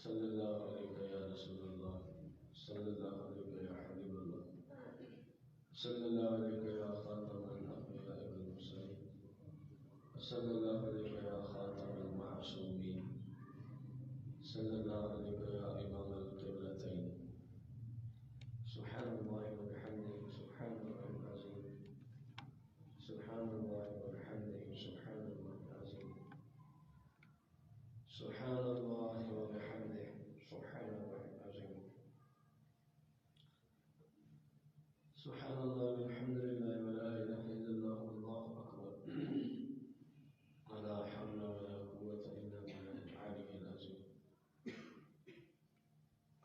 صلی اللہ علیہ یا رسول اللہ، صلی اللہ علیہ یا حبیب اللہ، صلی اللہ علیہ یا خاتم الانبیاء والمرسلین، صلی اللہ علیہ یا خاتم المعصومین، صلی اللہ علیہ یا امام القبلتین۔ سبحان اللہ وبحمدہ، سبحان اللہ العظیم، سبحان اللہ وبحمدہ، سبحان اللہ العظیم، سبحان اللہ وبحمدہ، سبحان اللہ العظیم، سبحان اللہ والحمد للہ ولا الہ الا اللہ واللہ اکبر، ولا حول ولا قوة الا باللہ العلی العظیم،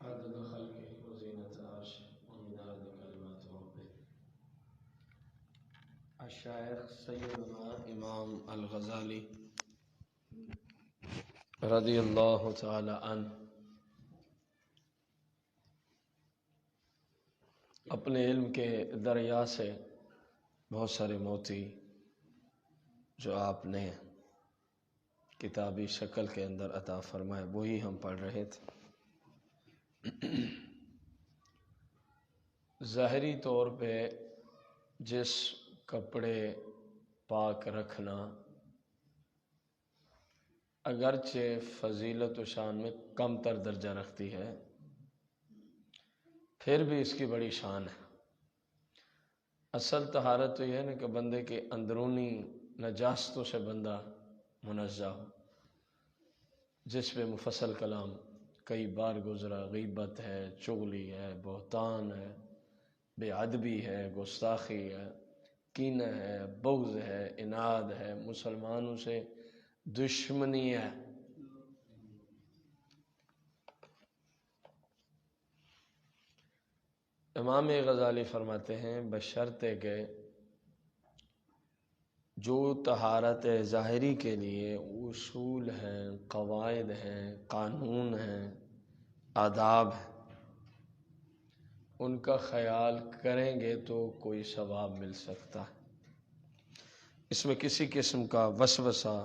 عدد خلقہ وزینۃ عرشہ ومداد کلمات ربہ۔ الشیخ سیدنا امام الغزالی رضی اللہ تعالی عنہ اپنے علم کے دریا سے بہت سارے موتی جو آپ نے کتابی شکل کے اندر عطا فرمائے وہی ہم پڑھ رہے تھے۔ ظاہری طور پہ جس کپڑے پاک رکھنا اگرچہ فضیلت و شان میں کم تر درجہ رکھتی ہے، پھر بھی اس کی بڑی شان ہے۔ اصل طہارت تو یہ ہے نا کہ بندے کے اندرونی نجاستوں سے بندہ منزہ ہو، جس پہ مفصل کلام کئی بار گزرا۔ غیبت ہے، چغلی ہے، بہتان ہے، بے ادبی ہے، گستاخی ہے، کینہ ہے، بغض ہے، عناد ہے، مسلمانوں سے دشمنی ہے۔ امام غزالی فرماتے ہیں بشرطے کہ جو طہارت ظاہری کے لیے اصول ہیں، قواعد ہیں، قانون ہیں، آداب ہیں، ان کا خیال کریں گے تو کوئی ثواب مل سکتا ہے۔ اس میں کسی قسم کا وسوسہ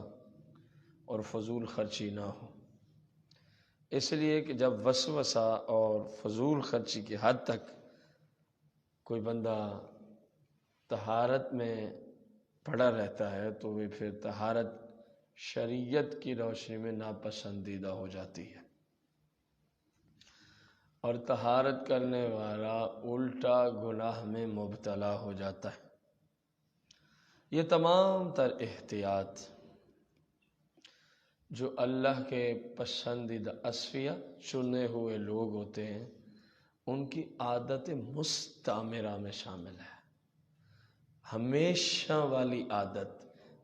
اور فضول خرچی نہ ہو، اس لیے کہ جب وسوسہ اور فضول خرچی کی حد تک کوئی بندہ طہارت میں پڑا رہتا ہے تو وہ پھر طہارت شریعت کی روشنی میں ناپسندیدہ ہو جاتی ہے، اور طہارت کرنے والا الٹا گناہ میں مبتلا ہو جاتا ہے۔ یہ تمام تر احتیاط جو اللہ کے پسندیدہ اصفیاء چنے ہوئے لوگ ہوتے ہیں ان کی عادت مستعمرہ میں شامل ہے۔ ہمیشہ والی عادت،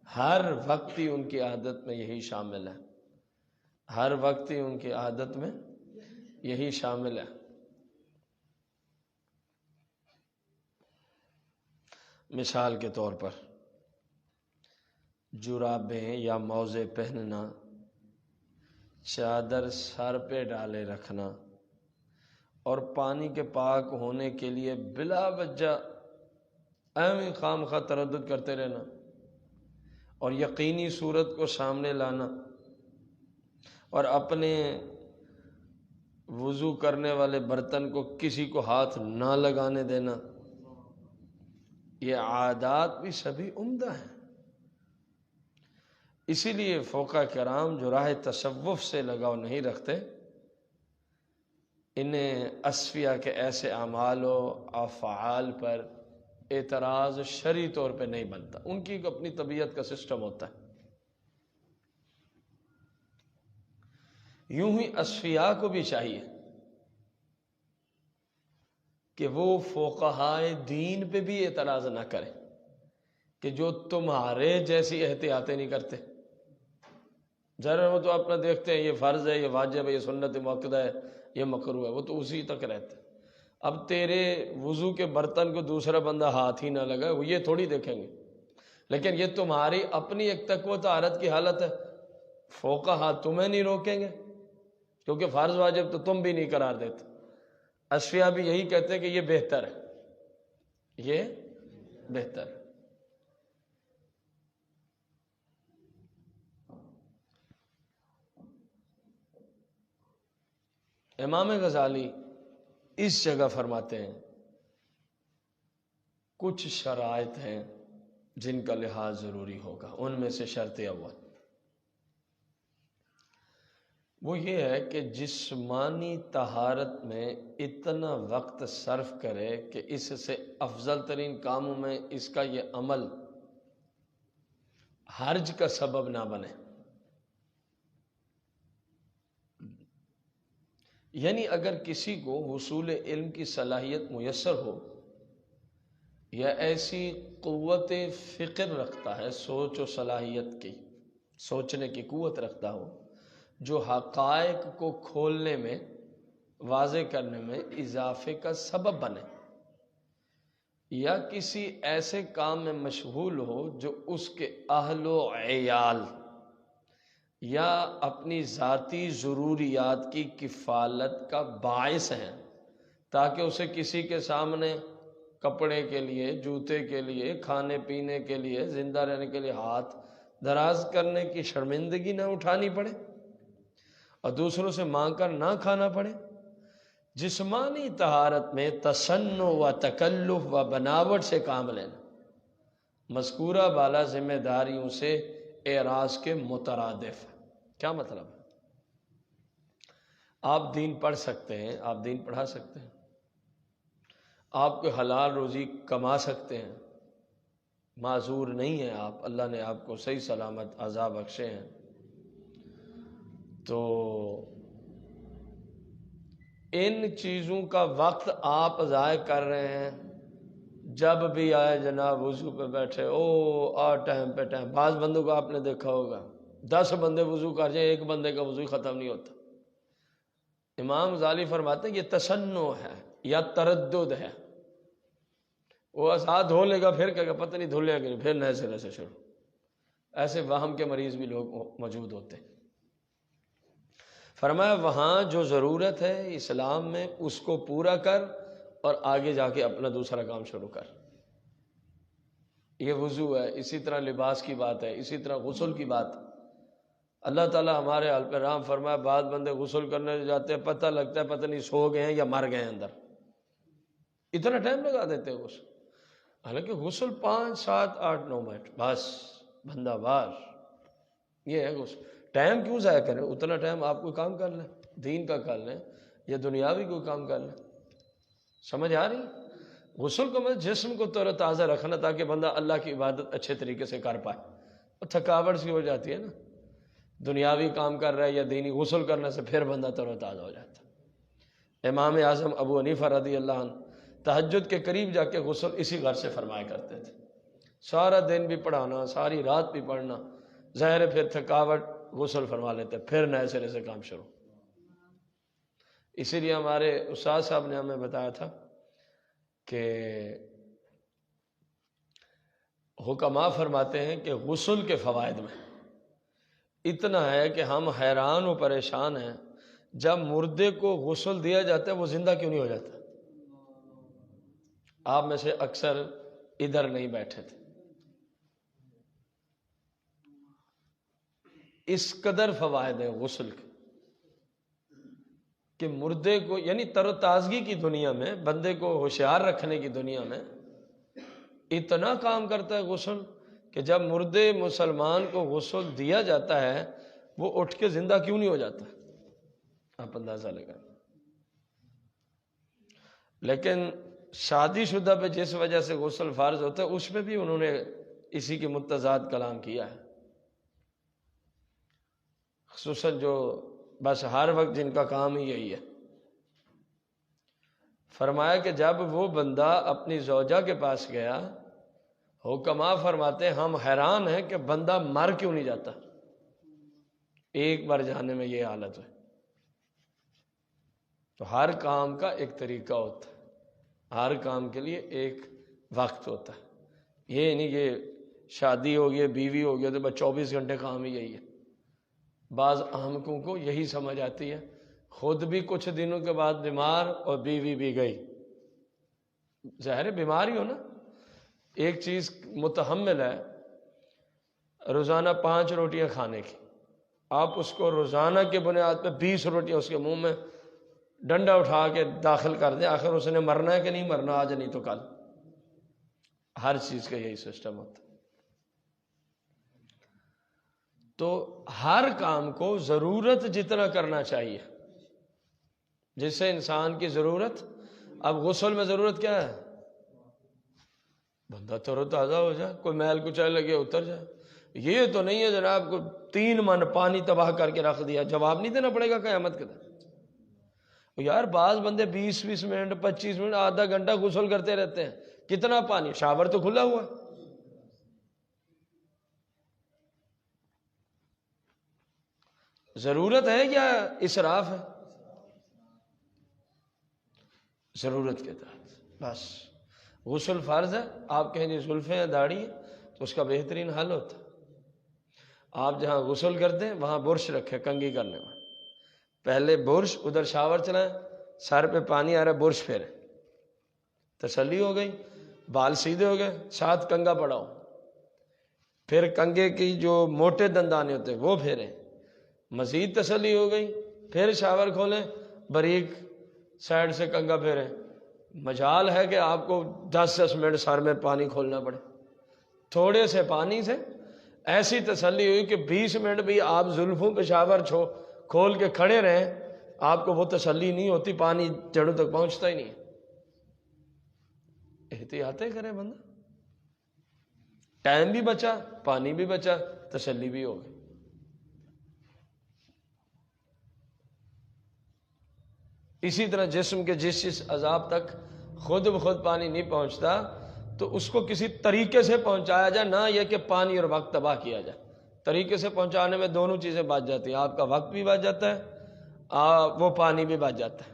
ہر وقت ہی ان کی عادت میں یہی شامل ہے، ہر وقت ہی ان کی عادت میں یہی شامل ہے۔ مثال کے طور پر جرابیں یا موزے پہننا، چادر سر پہ ڈالے رکھنا، اور پانی کے پاک ہونے کے لیے بلا وجہ ایویں خام خواہ تردد کرتے رہنا، اور یقینی صورت کو سامنے لانا، اور اپنے وضو کرنے والے برتن کو کسی کو ہاتھ نہ لگانے دینا، یہ عادات بھی سبھی عمدہ ہیں۔ اسی لیے فقہاء کرام جو راہ تصوف سے لگاؤ نہیں رکھتے، انہیں اصفیاء کے ایسے اعمال و افعال پر اعتراض شرعی طور پہ نہیں بنتا، ان کی اپنی طبیعت کا سسٹم ہوتا ہے۔ یوں ہی اصفیاء کو بھی چاہیے کہ وہ فقہائے دین پہ بھی اعتراض نہ کریں کہ جو تمہارے جیسی احتیاطیں نہیں کرتے۔ ذرا وہ تو اپنا دیکھتے ہیں یہ فرض ہے، یہ واجب ہے، یہ سنت مؤکدہ ہے، یہ مکروہ ہے، وہ تو اسی تک رہتے ہیں۔ اب تیرے وضو کے برتن کو دوسرا بندہ ہاتھ ہی نہ لگائے، وہ یہ تھوڑی دیکھیں گے، لیکن یہ تمہاری اپنی ایک تقویٰ طہارت کی حالت ہے، فقہا تمہیں نہیں روکیں گے کیونکہ فرض واجب تو تم بھی نہیں قرار دیتے۔ اصفیاء بھی یہی کہتے ہیں کہ یہ بہتر ہے، یہ بہتر ہے۔ امام غزالی اس جگہ فرماتے ہیں کچھ شرائط ہیں جن کا لحاظ ضروری ہوگا، ان میں سے شرط اول وہ یہ ہے کہ جسمانی طہارت میں اتنا وقت صرف کرے کہ اس سے افضل ترین کاموں میں اس کا یہ عمل حرج کا سبب نہ بنے۔ یعنی اگر کسی کو حصول علم کی صلاحیت میسر ہو یا ایسی قوت فکر رکھتا ہے، سوچ و صلاحیت کی، سوچنے کی قوت رکھتا ہو جو حقائق کو کھولنے میں، واضح کرنے میں اضافے کا سبب بنے، یا کسی ایسے کام میں مشغول ہو جو اس کے اہل و عیال یا اپنی ذاتی ضروریات کی کفالت کا باعث ہیں، تاکہ اسے کسی کے سامنے کپڑے کے لیے، جوتے کے لیے، کھانے پینے کے لیے، زندہ رہنے کے لیے ہاتھ دراز کرنے کی شرمندگی نہ اٹھانی پڑے اور دوسروں سے مانگ کر نہ کھانا پڑے۔ جسمانی طہارت میں تصنع و تکلف و بناوٹ سے کام لینا مذکورہ بالا ذمہ داریوں سے اعراض کے مترادف ہے۔ کیا مطلب ہے؟ آپ دین پڑھ سکتے ہیں، آپ دین پڑھا سکتے ہیں، آپ کو حلال روزی کما سکتے ہیں، معذور نہیں ہیں آپ، اللہ نے آپ کو صحیح سلامت عذاب بخشے ہیں، تو ان چیزوں کا وقت آپ ضائع کر رہے ہیں۔ جب بھی آئے جناب وضو پہ بیٹھے، ٹائم پہ ٹائم۔ بعض بندوں کو آپ نے دیکھا ہوگا 10 بندے وضو کر جائیں، ایک بندے کا وضو ختم نہیں ہوتا۔ امام غزالی فرماتے ہیں یہ تصنع ہے یا تردد ہے۔ وہ ساتھ دھو لے گا، پھر کہے گا پتہ نہیں دھو لیا کہ نہیں، پھر نئے سرے سے شروع۔ ایسے وہم کے مریض بھی لوگ موجود ہوتے ہیں۔ فرمایا وہاں جو ضرورت ہے اسلام میں اس کو پورا کر اور آگے جا کے اپنا دوسرا کام شروع کر۔ یہ وضو ہے، اسی طرح لباس کی بات ہے، اسی طرح غسل کی بات۔ اللہ تعالیٰ ہمارے حال پہ رحم فرمایا، بعض بندے غسل کرنے جاتے ہیں، پتہ لگتا ہے پتہ نہیں سو گئے ہیں یا مر گئے ہیں اندر، اتنا ٹائم لگا دیتے ہیں غسل۔ حالانکہ غسل 5 7 8 9 منٹ بس، بندہ بار، یہ ہے غسل۔ ٹائم کیوں ضائع کریں؟ اتنا ٹائم آپ کوئی کام کر لیں، دین کا کر لیں یا دنیاوی کوئی کام کر لیں۔ سمجھ آ رہی؟ غسل کو میں جسم کو تر و تازہ رکھنا تاکہ بندہ اللہ کی عبادت اچھے طریقے سے کر پائے۔ اور تھکاوٹ سی ہو جاتی ہے نا، دنیاوی کام کر رہا ہے یا دینی، غسل کرنے سے پھر بندہ تر و تازہ ہو جاتا ہے۔ امام اعظم ابو حنیفہ رضی اللہ عنہ تہجد کے قریب جا کے غسل اسی گھر سے فرمایا کرتے تھے۔ سارا دن بھی پڑھانا، ساری رات بھی پڑھنا، ظاہر پھر تھکاوٹ، غسل فرما لیتے، پھر نئے سرے سے کام شروع۔ اسی لیے ہمارے استاد صاحب نے ہمیں بتایا تھا کہ حکماء فرماتے ہیں کہ غسل کے فوائد میں اتنا ہے کہ ہم حیران و پریشان ہیں، جب مردے کو غسل دیا جاتا ہے وہ زندہ کیوں نہیں ہو جاتا؟ آپ میں سے اکثر ادھر نہیں بیٹھے تھے۔ اس قدر فوائد ہیں غسل کے کہ مردے کو، یعنی تر و تازگی کی دنیا میں، بندے کو ہوشیار رکھنے کی دنیا میں اتنا کام کرتا ہے غسل کہ جب مردے مسلمان کو غسل دیا جاتا ہے وہ اٹھ کے زندہ کیوں نہیں ہو جاتا؟ آپ اندازہ لگائیں۔ لیکن شادی شدہ پہ جس وجہ سے غسل فرض ہوتا ہے اس میں بھی انہوں نے اسی کے متضاد کلام کیا ہے، خصوصاً جو بس ہر وقت جن کا کام ہی یہی ہے۔ فرمایا کہ جب وہ بندہ اپنی زوجہ کے پاس گیا، حکماء فرماتے ہیں ہم حیران ہیں کہ بندہ مر کیوں نہیں جاتا، ایک بار جانے میں یہ حالت ہے۔ تو ہر کام کا ایک طریقہ ہوتا ہے، ہر کام کے لیے ایک وقت ہوتا ہے۔ یہ نہیں کہ شادی ہو گئی، بیوی ہو گیا تو بس 24 گھنٹے کام ہی یہی ہے۔ بعض احمقوں کو یہی سمجھ آتی ہے، خود بھی کچھ دنوں کے بعد بیمار اور بیوی بھی گئی۔ ظاہر بیمار ہی ہو نا، ایک چیز متحمل ہے روزانہ 5 روٹیاں کھانے کی، آپ اس کو روزانہ کے بنیاد پہ 20 روٹیاں اس کے منہ میں ڈنڈا اٹھا کے داخل کر دیں، آخر اس نے مرنا ہے کہ نہیں مرنا، آج نہیں تو کل۔ ہر چیز کا یہی سسٹم ہوتا ہے۔ تو ہر کام کو ضرورت جتنا کرنا چاہیے، جس سے انسان کی ضرورت۔ اب غسل میں ضرورت کیا ہے؟ بندہ تر و تازہ ہو جائے، کوئی میل کچیل لگے اتر جائے۔ یہ تو نہیں ہے جناب کو 3 من پانی تباہ کر کے رکھ دیا، جواب نہیں دینا پڑے گا قیامت کے دن۔ یار بعض بندے 20 منٹ 25 منٹ آدھا گھنٹہ غسل کرتے رہتے ہیں، کتنا پانی، شاور تو کھلا ہوا ہے۔ ضرورت ہے یا اسراف ہے؟ ضرورت کے تحت بس۔ غسل فرض ہے، آپ کہیں جی زلفیں ہیں داڑھی ہے، تو اس کا بہترین حل ہوتا ہے آپ جہاں غسل کرتے ہیں وہاں برش رکھیں کنگھی کرنے میں، پہلے برش، ادھر شاور چلائیں، سر پہ پانی آ رہا ہے برش پھیریں، تسلی ہو گئی، بال سیدھے ہو گئے، ساتھ کنگا پڑاؤ، پھر کنگے کی جو موٹے دندانے ہوتے ہیں وہ پھیریں، مزید تسلی ہو گئی، پھر شاور کھولیں، باریک سائڈ سے کنگا پھیریں۔ مجال ہے کہ آپ کو 10 منٹ سر میں پانی کھولنا پڑے، تھوڑے سے پانی سے ایسی تسلی ہوئی کہ 20 منٹ بھی آپ زلفوں پہ شاور کھول کے کھڑے رہیں، آپ کو وہ تسلی نہیں ہوتی، پانی جڑوں تک پہنچتا ہی نہیں۔ احتیاطیں کرے بندہ، ٹائم بھی بچا، پانی بھی بچا، تسلی بھی ہو گئی۔ اسی طرح جسم کے جس عذاب تک خود بخود پانی نہیں پہنچتا تو اس کو کسی طریقے سے پہنچایا جائے، نہ یہ کہ پانی اور وقت تباہ کیا جائے۔ طریقے سے پہنچانے میں دونوں چیزیں بچ جاتی ہیں، آپ کا وقت بھی بچ جاتا ہے، وہ پانی بھی بچ جاتا ہے۔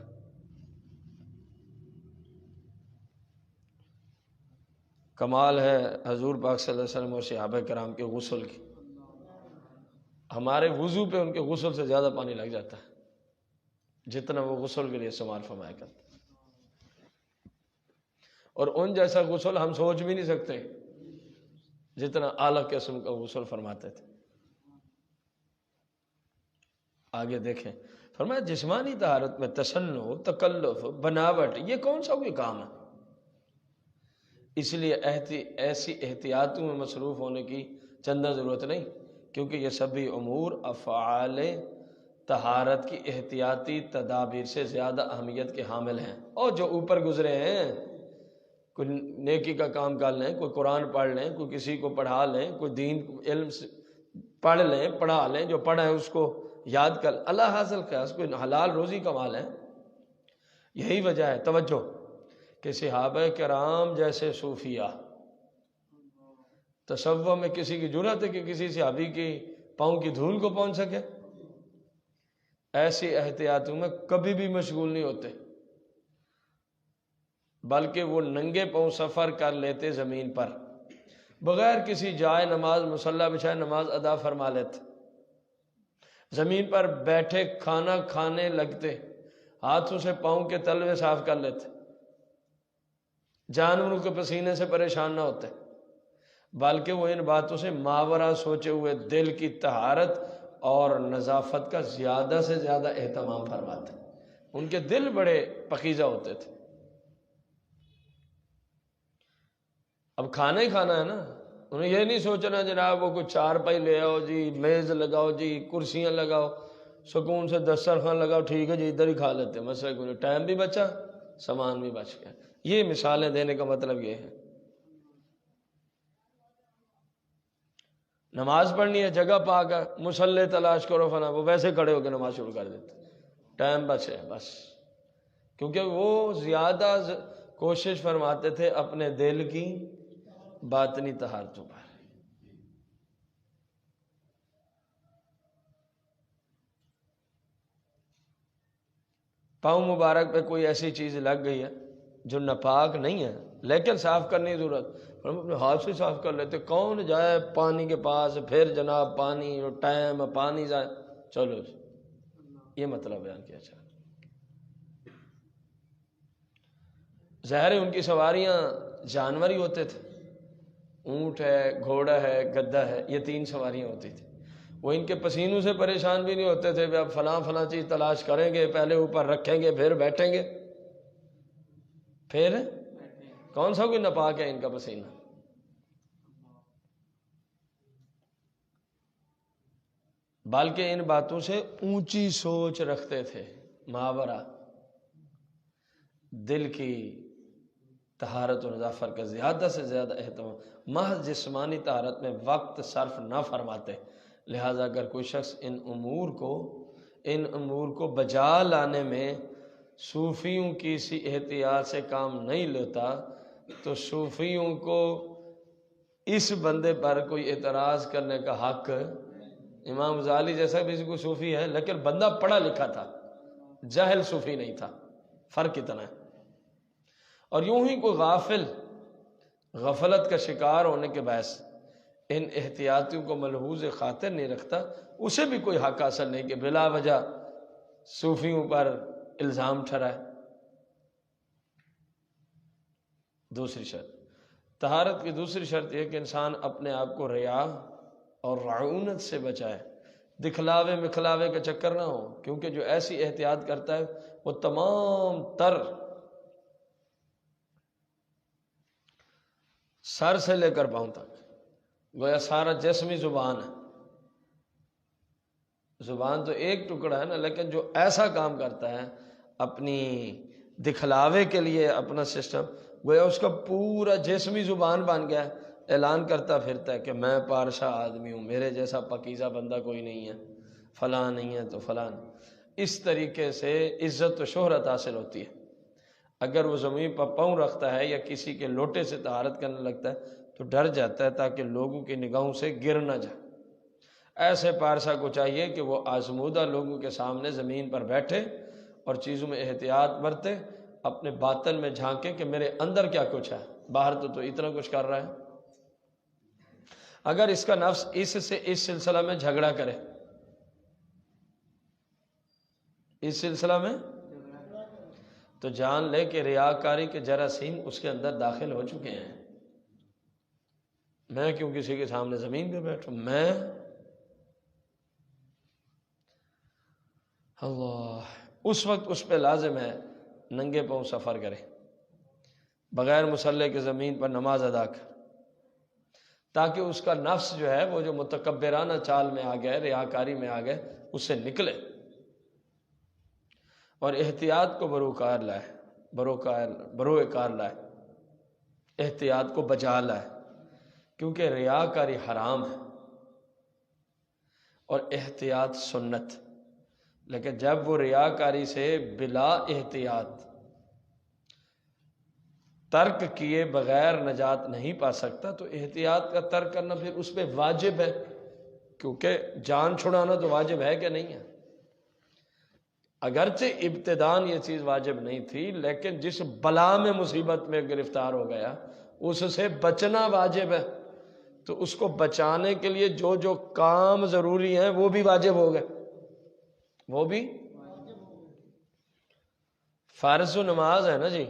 کمال ہے حضور پاک صلی اللہ علیہ وسلم اور صحابہ کرام کے غسل کی، ہمارے وضو پہ ان کے غسل سے زیادہ پانی لگ جاتا ہے جتنا وہ غسل کے لیے استعمال فرمایا کرتے، اور ان جیسا غسل ہم سوچ بھی نہیں سکتے جتنا اعلیٰ قسم کا غسل فرماتے تھے۔ آگے دیکھیں، فرمایا جسمانی طہارت میں تسنع، تکلف، بناوٹ، یہ کون سا کوئی کام ہے؟ اس لیے ایسی احتیاطوں میں مصروف ہونے کی چندہ ضرورت نہیں، کیونکہ یہ سبھی امور افعال طہارت کی احتیاطی تدابیر سے زیادہ اہمیت کے حامل ہیں۔ اور جو اوپر گزرے ہیں، کوئی نیکی کا کام کر لیں، کوئی قرآن پڑھ لیں، کوئی کسی کو پڑھا لیں، کوئی دین علم پڑھ لیں، پڑھا لیں، جو پڑھا ہے اس کو یاد کر، اللہ حاصل کیا، اس کو حلال روزی کما لیں۔ یہی وجہ ہے، توجہ، کہ صحابہ کرام جیسے صوفیہ، تصوف میں کسی کی جرأت ہے کہ کسی صحابی کی پاؤں کی دھول کو پہنچ سکے؟ ایسی احتیاطوں میں کبھی بھی مشغول نہیں ہوتے، بلکہ وہ ننگے پاؤں سفر کر لیتے زمین پر، بغیر کسی جائے نماز مصلی بچھائے نماز ادا فرما لیتے، زمین پر بیٹھے کھانا کھانے لگتے، ہاتھوں سے پاؤں کے تلوے صاف کر لیتے، جانوروں کے پسینے سے پریشان نہ ہوتے، بلکہ وہ ان باتوں سے ماورا سوچے ہوئے دل کی طہارت اور نظافت کا زیادہ سے زیادہ اہتمام فرماتے۔ ان کے دل بڑے پاکیزہ ہوتے تھے۔ اب کھانا ہی کھانا ہے نا، انہیں یہ نہیں سوچنا جناب وہ کوئی چارپائی لے آؤ جی، میز لگاؤ جی، کرسیاں لگاؤ، سکون سے دسترخوان لگاؤ، ٹھیک ہے جی ادھر ہی کھا لیتے، مسئلہ کوئی نہیں، ٹائم بھی بچا، سامان بھی بچ گیا۔ یہ مثالیں دینے کا مطلب یہ ہے۔ نماز پڑھنی ہے، جگہ پاک ہے، مصلی تلاش کرو فنا، وہ ویسے کھڑے ہو کے نماز شروع کر دیتے، ٹائم بچے بس، کیونکہ وہ زیادہ کوشش فرماتے تھے اپنے دل کی باطنی طہارتوں پر۔ پاؤں مبارک پہ کوئی ایسی چیز لگ گئی ہے جو ناپاک نہیں ہے لیکن صاف کرنے کی ضرورت، ہم اپنے ہاتھ سے صاف کر لیتے، کون جائے پانی کے پاس، پھر جناب پانی اور ٹائم پانی جائے، چلو جی، یہ مطلب بیان کیا چاہتا۔ ظاہر ہے ان کی سواریاں جانور ہی ہوتے تھے، اونٹ ہے، گھوڑا ہے، گدھا ہے، یہ 3 سواریاں ہوتی تھی، وہ ان کے پسینوں سے پریشان بھی نہیں ہوتے تھے، اب فلاں فلاں چیز تلاش کریں گے، پہلے اوپر رکھیں گے پھر بیٹھیں گے، پھر کون سا کوئی ناپاک ہے ان کا پسینہ؟ بلکہ ان باتوں سے اونچی سوچ رکھتے تھے، ماورا دل کی طہارت و نظافت کا زیادہ سے زیادہ اہتمام، محض جسمانی طہارت میں وقت صرف نہ فرماتے۔ لہذا اگر کوئی شخص ان امور کو بجا لانے میں صوفیوں کی سی احتیاط سے کام نہیں لیتا تو صوفیوں کو اس بندے پر کوئی اعتراض کرنے کا حق، امام غزالی جیسا بھی کوئی صوفی ہے لیکن بندہ پڑھا لکھا تھا، جاہل صوفی نہیں تھا، فرق اتنا ہے۔ اور یوں ہی کوئی غفلت کا شکار ہونے کے باعث ان احتیاطیوں کو ملحوظ خاطر نہیں رکھتا، اسے بھی کوئی حق حاصل نہیں کہ بلا وجہ صوفیوں پر الزام ٹھہرائے۔ دوسری شرط، طہارت کی دوسری شرط یہ کہ انسان اپنے آپ کو ریا اور رعونت سے بچائے، دکھلاوے مکھلاوے کا چکر نہ ہو، کیونکہ جو ایسی احتیاط کرتا ہے وہ تمام تر سر سے لے کر پاؤں تک گویا سارا جسمی زبان ہے، زبان تو ایک ٹکڑا ہے نا، لیکن جو ایسا کام کرتا ہے اپنی دکھلاوے کے لیے اپنا سسٹم، گویا اس کا پورا جسمی زبان بن گیا ہے، اعلان کرتا پھرتا ہے کہ میں پارشاہ آدمی ہوں، میرے جیسا پاکیزہ بندہ کوئی نہیں ہے، فلاں نہیں ہے تو فلاں۔ اس طریقے سے عزت و شہرت حاصل ہوتی ہے۔ اگر وہ زمین پر پاؤں رکھتا ہے یا کسی کے لوٹے سے طہارت کرنے لگتا ہے تو ڈر جاتا ہے تاکہ لوگوں کی نگاہوں سے گر نہ جائے۔ ایسے پارسا کو چاہیے کہ وہ آزمودہ لوگوں کے سامنے زمین پر بیٹھے اور چیزوں میں احتیاط برتے، اپنے باطن میں جھانکے کہ میرے اندر کیا کچھ ہے، باہر تو اتنا کچھ کر رہا ہے۔ اگر اس کا نفس اس سے اس سلسلہ میں جھگڑا کرے، اس سلسلہ میں، تو جان لے کہ ریاکاری کے جراثیم اس کے اندر داخل ہو چکے ہیں۔ میں کیوں کسی کے سامنے زمین پہ بیٹھوں؟ میں اللہ اس وقت اس پہ لازم ہے ننگے پاؤں سفر کرے، بغیر مسلح کے زمین پر نماز ادا کر، تاکہ اس کا نفس جو ہے وہ جو متکبرانہ چال میں آ گئے، ریاکاری میں آ گئے، اس سے نکلے اور احتیاط کو بروئے کار لائے، احتیاط کو بچا لائے، کیونکہ ریاکاری حرام ہے اور احتیاط سنت۔ لیکن جب وہ ریاکاری سے بلا احتیاط ترک کیے بغیر نجات نہیں پا سکتا تو احتیاط کا ترک کرنا پھر اس پہ واجب ہے، کیونکہ جان چھڑانا تو واجب ہے کہ نہیں ہے۔ اگرچہ ابتداً یہ چیز واجب نہیں تھی، لیکن جس بلا میں مصیبت میں گرفتار ہو گیا اس سے بچنا واجب ہے، تو اس کو بچانے کے لیے جو جو کام ضروری ہیں وہ بھی واجب ہو گئے، وہ بھی فرض و نماز ہے نا جی،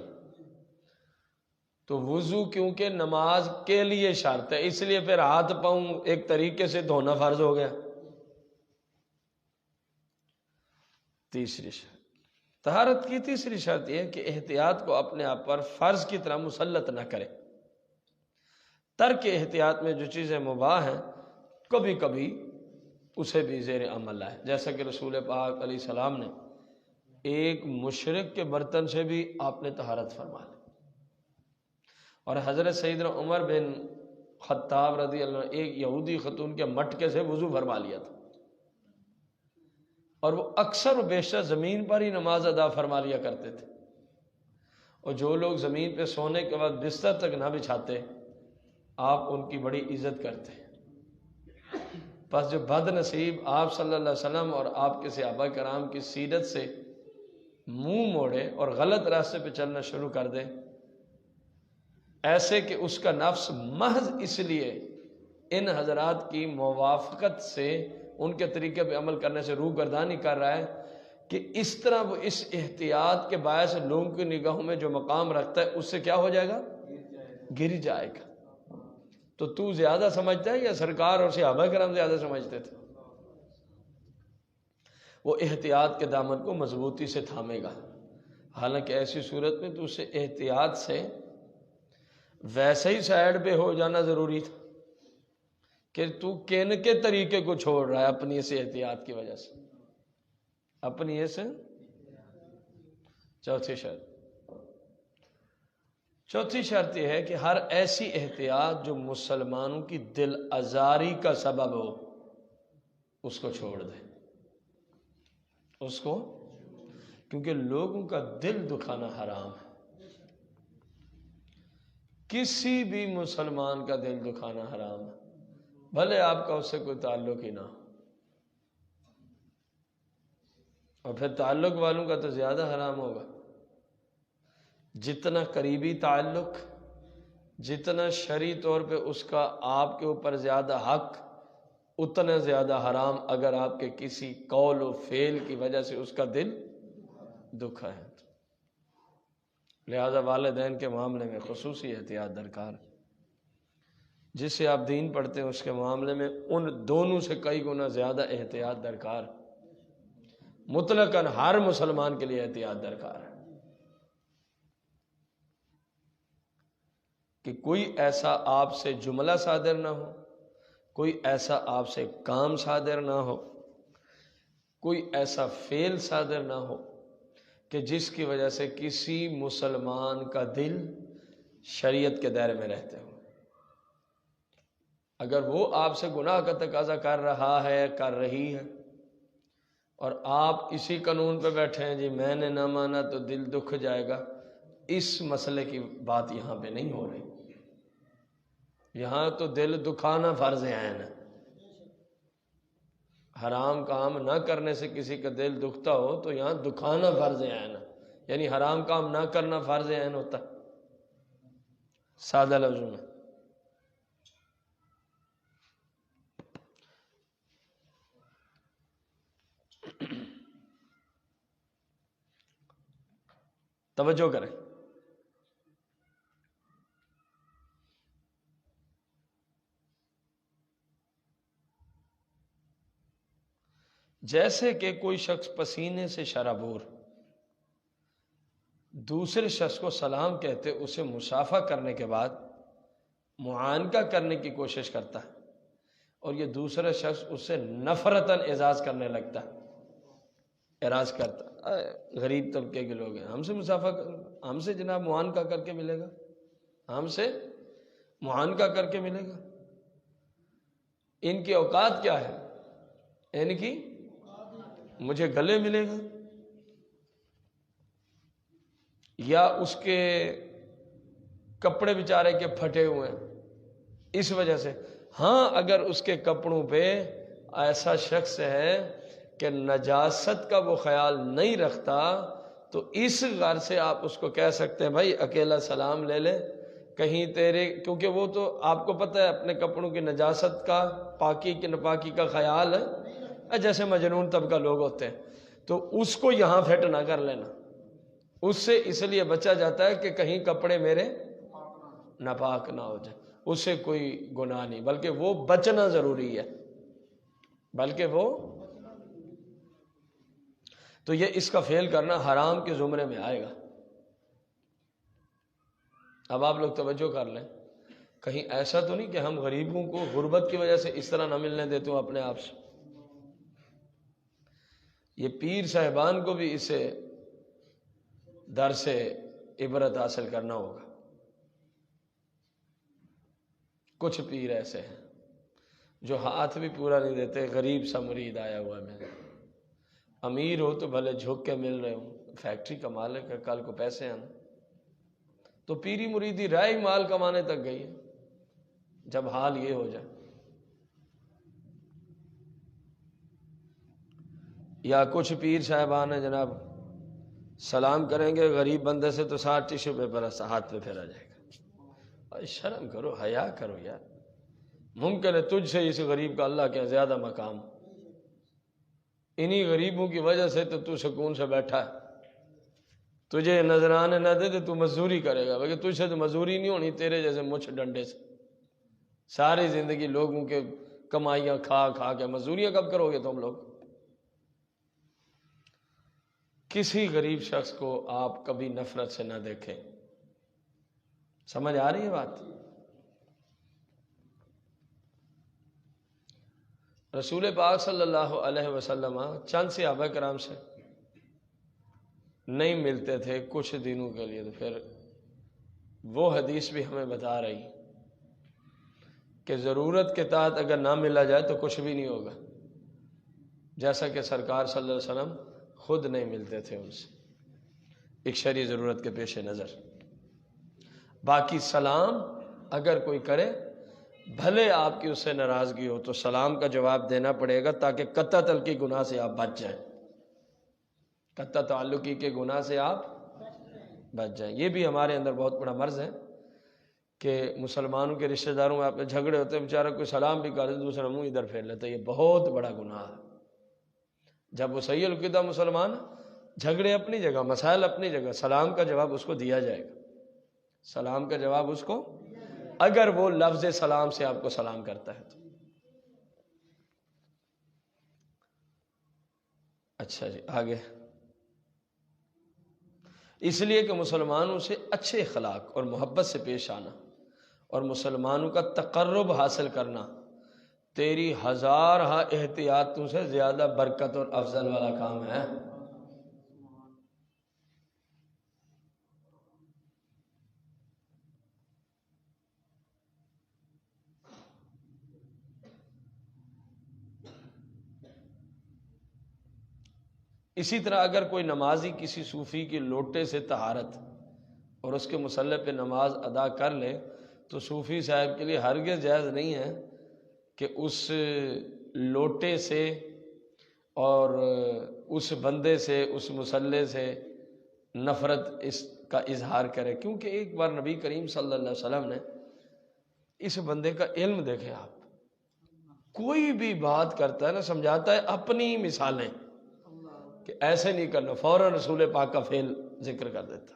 تو وضو کیونکہ نماز کے لیے شرط ہے، اس لیے پھر ہاتھ پاؤں ایک طریقے سے دھونا فرض ہو گیا۔ تیسری شرط، طہارت کی تیسری شرط یہ کہ احتیاط کو اپنے آپ پر فرض کی طرح مسلط نہ کرے۔ ترک احتیاط میں جو چیزیں مباح ہیں کبھی کبھی اسے بھی زیر عمل لائے، جیسا کہ رسول پاک علیہ السلام نے ایک مشرک کے برتن سے بھی آپ نے طہارت فرما لی، اور حضرت سیدنا عمر بن خطاب رضی اللہ عنہ ایک یہودی خاتون کے مٹکے سے وضو فرما لیا تھا، اور وہ اکثر و بیشتر زمین پر ہی نماز ادا فرما لیا کرتے تھے، اور جو لوگ زمین پہ سونے کے بعد بستر تک نہ بچھاتے آپ ان کی بڑی عزت کرتے۔ بس جو بد نصیب آپ صلی اللہ علیہ وسلم اور آپ کے صحابہ کرام کی سیرت سے منہ موڑے اور غلط راستے پہ چلنا شروع کر دے، ایسے کہ اس کا نفس محض اس لیے ان حضرات کی موافقت سے ان کے طریقے پہ عمل کرنے سے روگردانی کر رہا ہے کہ اس طرح وہ اس احتیاط کے باعث لوگوں کی نگاہوں میں جو مقام رکھتا ہے اس سے کیا ہو جائے گا؟ گر جائے گا۔ تو زیادہ سمجھتا ہے یا سرکار اور صحابہ کرام زیادہ سمجھتے تھے؟ وہ احتیاط کے دامن کو مضبوطی سے تھامے گا۔ حالانکہ ایسی صورت میں تو اسے احتیاط سے ویسے ہی سائیڈ پہ ہو جانا ضروری تھا کہ تو کین کے طریقے کو چھوڑ رہا ہے اپنی اس احتیاط کی وجہ سے، اپنی اس چوتھی شرط یہ ہے کہ ہر ایسی احتیاط جو مسلمانوں کی دل آزاری کا سبب ہو اس کو چھوڑ دے، اس کو، کیونکہ لوگوں کا دل دکھانا حرام ہے، کسی بھی مسلمان کا دل دکھانا حرام ہے، بھلے آپ کا اس سے کوئی تعلق ہی نہ ہو، اور پھر تعلق والوں کا تو زیادہ حرام ہوگا۔ جتنا قریبی تعلق، جتنا شرعی طور پہ اس کا آپ کے اوپر زیادہ حق، اتنا زیادہ حرام اگر آپ کے کسی قول و فعل کی وجہ سے اس کا دل دکھا ہے۔ لہذا والدین کے معاملے میں خصوصی احتیاط درکار ہے۔ جس سے آپ دین پڑھتے ہیں اس کے معاملے میں ان دونوں سے کئی گنا زیادہ احتیاط درکار، مطلقاً ہر مسلمان کے لیے احتیاط درکار ہے کہ کوئی ایسا آپ سے جملہ صادر نہ ہو، کوئی ایسا آپ سے کام صادر نہ ہو، کوئی ایسا فعل صادر نہ ہو کہ جس کی وجہ سے کسی مسلمان کا دل شریعت کے دائرے میں رہتے ہو۔ اگر وہ آپ سے گناہ کا تقاضا کر رہا ہے، کر رہی ہے، اور آپ اسی قانون پہ بیٹھے ہیں، جی میں نے نہ مانا تو دل دکھ جائے گا، اس مسئلے کی بات یہاں پہ نہیں ہو رہی۔ یہاں تو دل دکھانا فرض عین ہے۔ حرام کام نہ کرنے سے کسی کا دل دکھتا ہو تو یہاں دکھانا فرض عین ہے، یعنی حرام کام نہ کرنا فرض عین ہوتا ہے سادہ لفظوں میں۔ توجہ کریں، جیسے کہ کوئی شخص پسینے سے شرابور دوسرے شخص کو سلام کہتے اسے مصافحہ کرنے کے بعد معانقہ کرنے کی کوشش کرتا ہے، اور یہ دوسرا شخص اس سے نفرتاً اعزاز کرنے لگتا ہے، اعراض کرتا ہے، غریب طبقے کے لوگ ہیں، ہم سے مصافحہ، ہم سے جناب معانقہ کر کے ملے گا، ہم سے معانقہ کر کے ملے گا۔ ان کی اوقات کیا ہے؟ ان کی مجھے گلے ملے گا، یا اس کے کپڑے بیچارے کے پھٹے ہوئے ہیں اس وجہ سے۔ ہاں اگر اس کے کپڑوں پہ ایسا شخص ہے کہ نجاست کا وہ خیال نہیں رکھتا تو اس غرض سے آپ اس کو کہہ سکتے ہیں بھائی اکیلا سلام لے لے، کہیں تیرے، کیونکہ وہ تو آپ کو پتہ ہے اپنے کپڑوں کی نجاست کا، پاکی کی نپاکی کا خیال ہے، جیسے مجنون طبقہ لوگ ہوتے ہیں، تو اس کو یہاں فٹ نہ کر لینا، اس سے اس لیے بچا جاتا ہے کہ کہیں کپڑے میرے ناپاک نہ ہو جائے، اس سے کوئی گناہ نہیں، بلکہ وہ بچنا ضروری ہے، بلکہ وہ، تو یہ اس کا فعل کرنا حرام کے زمرے میں آئے گا۔ اب آپ لوگ توجہ کر لیں، کہیں ایسا تو نہیں کہ ہم غریبوں کو غربت کی وجہ سے اس طرح نہ ملنے دیتے ہوں اپنے آپ سے۔ یہ پیر صاحبان کو بھی اسے در سے عبرت حاصل کرنا ہوگا۔ کچھ پیر ایسے ہیں جو ہاتھ بھی پورا نہیں دیتے، غریب سا مرید آیا ہوا ہے، میں امیر ہو تو بھلے جھک کے مل رہے ہوں، فیکٹری کا مالک ہے، کل کو پیسے آنا، تو پیری مریدی رائے مال کمانے تک گئی ہے، جب حال یہ ہو جائے۔ یا کچھ پیر صاحبان ہیں جناب، سلام کریں گے غریب بندے سے تو 60 ٹیشو پیپر ہاتھ پہ پھیرا جائے گا۔ اور شرم کرو، حیا کرو یار، ممکن ہے تجھ سے اس غریب کا اللہ کے زیادہ مقام، انہی غریبوں کی وجہ سے تو سکون سے بیٹھا ہے، تجھے نذرانے نہ دے تو مزدوری کرے گا، بلکہ تجھ سے تو مزدوری نہیں ہونی، تیرے جیسے مچھ ڈنڈے سے ساری زندگی لوگوں کے کمائیاں کھا کھا کے مزدوریاں کب کرو گے تم لوگ؟ کسی غریب شخص کو آپ کبھی نفرت سے نہ دیکھیں. سمجھ آ رہی ہے بات؟ رسول پاک صلی اللہ علیہ وسلم چند صحابہ کرام سے نہیں ملتے تھے کچھ دنوں کے لیے، تو پھر وہ حدیث بھی ہمیں بتا رہی کہ ضرورت کے تحت اگر نہ ملا جائے تو کچھ بھی نہیں ہوگا، جیسا کہ سرکار صلی اللہ علیہ وسلم خود نہیں ملتے تھے ان سے ایک شرعی ضرورت کے پیش نظر. باقی سلام اگر کوئی کرے، بھلے آپ کی اس سے ناراضگی ہو، تو سلام کا جواب دینا پڑے گا تاکہ قطع تعلقی گناہ سے آپ بچ جائیں. قطع تعلقی کے گناہ سے آپ بچ جائیں. یہ بھی ہمارے اندر بہت بڑا مرض ہے کہ مسلمانوں کے رشتہ داروں میں آپ میں جھگڑے ہوتے ہیں، بیچارہ کوئی سلام بھی کر دے دوسرا منہ ادھر پھیر لیتا ہے. یہ بہت بڑا گناہ ہے. جب وہ صحیح العقیدہ مسلمان، جھگڑے اپنی جگہ، مسائل اپنی جگہ، سلام کا جواب اس کو دیا جائے گا. سلام کا جواب اس کو، اگر وہ لفظ سلام سے آپ کو سلام کرتا ہے تو. اچھا جی آگے. اس لیے کہ مسلمانوں سے اچھے اخلاق اور محبت سے پیش آنا اور مسلمانوں کا تقرب حاصل کرنا تیری ہزارہ احتیاطوں سے زیادہ برکت اور افضل والا کام ہے. اسی طرح اگر کوئی نمازی کسی صوفی کی لوٹے سے طہارت اور اس کے مصلی پہ نماز ادا کر لے تو صوفی صاحب کے لیے ہرگز جائز نہیں ہے کہ اس لوٹے سے اور اس بندے سے، اس مصلی سے نفرت اس کا اظہار کرے، کیونکہ ایک بار نبی کریم صلی اللہ علیہ وسلم نے اس بندے کا علم دیکھے. آپ کوئی بھی بات کرتا ہے نا، سمجھاتا ہے اپنی مثالیں کہ ایسے نہیں کرنا، فوراً رسول پاک کا فعل ذکر کر دیتا.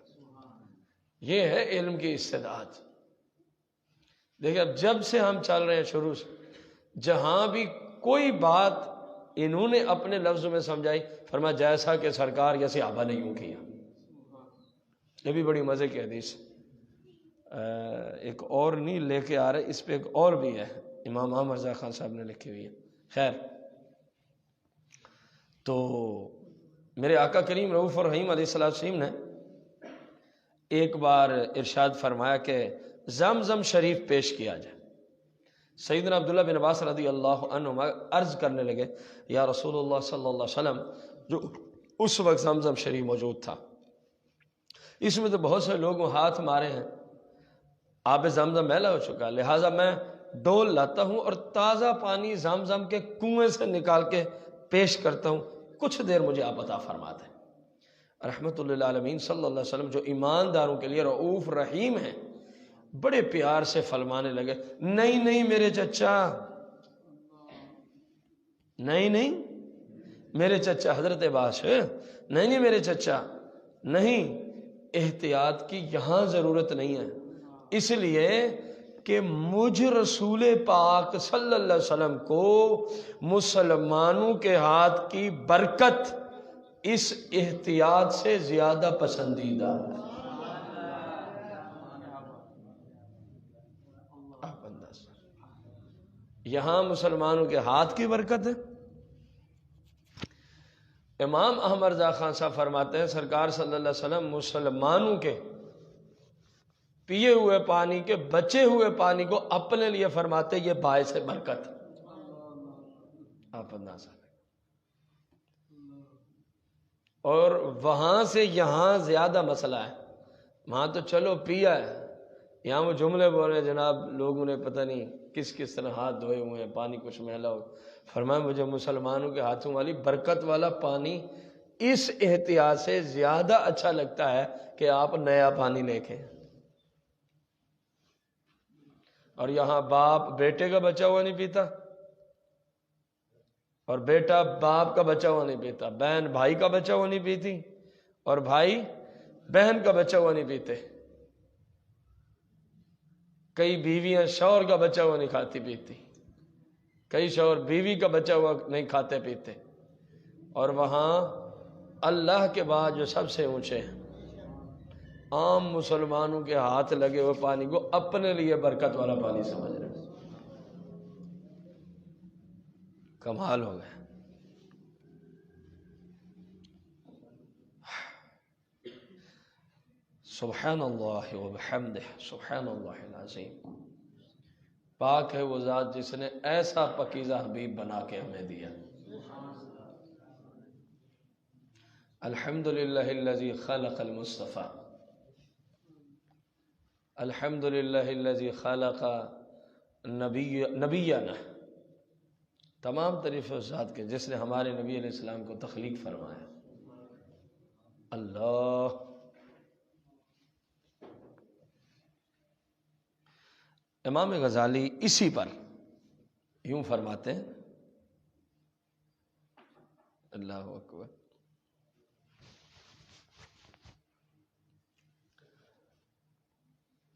یہ ہے علم کی استعداد. دیکھیں اب جب سے ہم چل رہے ہیں شروع سے، جہاں بھی کوئی بات انہوں نے اپنے لفظوں میں سمجھائی، فرمایا جیسا کہ سرکار یا صحابہ نے یوں کیا. یہ بھی بڑی مزے کی حدیث. ایک اور نہیں لے کے آ رہے، اس پہ ایک اور بھی ہے، امام احمد رضا خان صاحب نے لکھی ہوئی ہے. خیر، تو میرے آقا کریم رؤوف الرحیم علیہ السلام نے ایک بار ارشاد فرمایا کہ زمزم شریف پیش کیا جائے. سیدنا عبداللہ بن عباس رضی اللہ عنہما عرض کرنے لگے، یا رسول اللہ صلی اللہ علیہ وسلم، جو اس وقت زمزم شریف موجود تھا، اس میں تو بہت سے لوگوں ہاتھ مارے ہیں، آب زمزم میلا ہو چکا، لہٰذا میں ڈول لاتا ہوں اور تازہ پانی زمزم کے کنویں سے نکال کے پیش کرتا ہوں، کچھ دیر مجھے آپ عطا فرما دیں. رحمت للعالمین صلی اللہ علیہ وسلم جو ایمانداروں کے لیے رؤوف رحیم ہیں، بڑے پیار سے فرمانے لگے، نہیں نہیں میرے چچا، نہیں نہیں میرے چچا، حضرت عباس، نہیں نہیں میرے چچا، نہیں، احتیاط کی یہاں ضرورت نہیں ہے، اس لیے کہ مجھ رسول پاک صلی اللہ علیہ وسلم کو مسلمانوں کے ہاتھ کی برکت اس احتیاط سے زیادہ پسندیدہ ہے. یہاں مسلمانوں کے ہاتھ کی برکت ہے. امام احمد رضا خان صاحب فرماتے ہیں سرکار صلی اللہ علیہ وسلم مسلمانوں کے پیے ہوئے پانی کے بچے ہوئے پانی کو اپنے لیے فرماتے یہ باعث برکت. آپ اندازہ کریں. اور وہاں سے یہاں زیادہ مسئلہ ہے. وہاں تو چلو پیا ہے، یہاں وہ جملے بول رہے جناب لوگوں نے پتہ نہیں کس کس طرح ہاتھ دھوئے ہوئے ہیں، پانی کچھ میلا ہو. فرمایا مجھے مسلمانوں کے ہاتھوں والی برکت والا پانی اس احتیاط سے زیادہ اچھا لگتا ہے کہ آپ نیا پانی لے کے. اور یہاں باپ بیٹے کا بچا ہوا نہیں پیتا، اور بیٹا باپ کا بچا ہوا نہیں پیتا، بہن بھائی کا بچا ہوا نہیں پیتی، اور بھائی بہن کا بچا ہوا نہیں پیتے. کئی بیویاں شوہر کا بچا ہوا نہیں کھاتی پیتی، کئی شوہر بیوی کا بچا ہوا نہیں کھاتے پیتے، اور وہاں اللہ کے بعد جو سب سے اونچے ہیں، عام مسلمانوں کے ہاتھ لگے ہوئے پانی کو اپنے لیے برکت والا پانی سمجھ رہے ہیں۔ کمال ہو گئے۔ سبحان اللہ وبحمدہ، سبحان اللہ العظیم۔ پاک ہے وہ ذات جس نے ایسا پاکیزہ حبیب بنا کے ہمیں دیا۔ الحمدللہ الذی خلق المصطفیٰ، الحمدللہ الذی خلق نبینا، تمام تعریف اس ذات کے جس نے ہمارے نبی علیہ السلام کو تخلیق فرمایا۔ اللہ امام غزالی اسی پر یوں فرماتے ہیں، اللہ اکبر،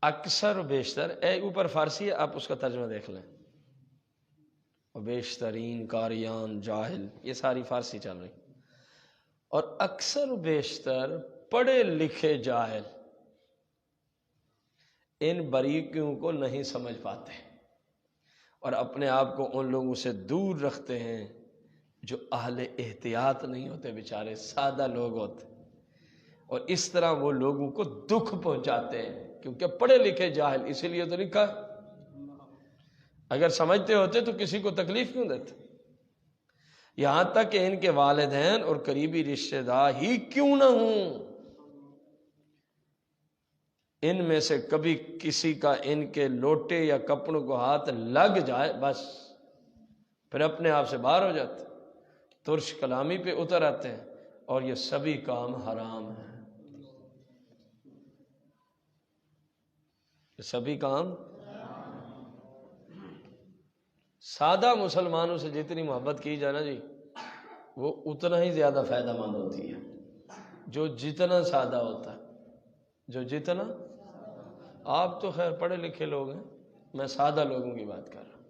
اکثر و بیشتر، اوپر فارسی ہے، آپ اس کا ترجمہ دیکھ لیں، اور بیشترین قاریان جاہل، یہ ساری فارسی چل رہی، اور اکثر و بیشتر پڑھے لکھے جاہل ان باریکیوں کو نہیں سمجھ پاتے اور اپنے آپ کو ان لوگوں سے دور رکھتے ہیں جو اہل احتیاط نہیں ہوتے، بیچارے سادہ لوگ ہوتے، اور اس طرح وہ لوگوں کو دکھ پہنچاتے ہیں، کیونکہ پڑھے لکھے جاہل، اسی لیے تو لکھا، اگر سمجھتے ہوتے تو کسی کو تکلیف کیوں دیتے؟ یہاں تک کہ ان کے والدین اور قریبی رشتہ دار ہی کیوں نہ ہوں، ان میں سے کبھی کسی کا ان کے لوٹے یا کپڑوں کو ہاتھ لگ جائے، بس پھر اپنے آپ سے باہر ہو جاتے، ترش کلامی پہ اتر آتے ہیں، اور یہ سبھی کام حرام ہیں، یہ سبھی کام۔ سادہ مسلمانوں سے جتنی محبت کی جائے نا جی، وہ اتنا ہی زیادہ فائدہ مند ہوتی ہے، جو جتنا سادہ ہوتا ہے، جو جتنا، آپ تو خیر پڑھے لکھے لوگ ہیں، میں سادہ لوگوں کی بات کر رہا ہوں،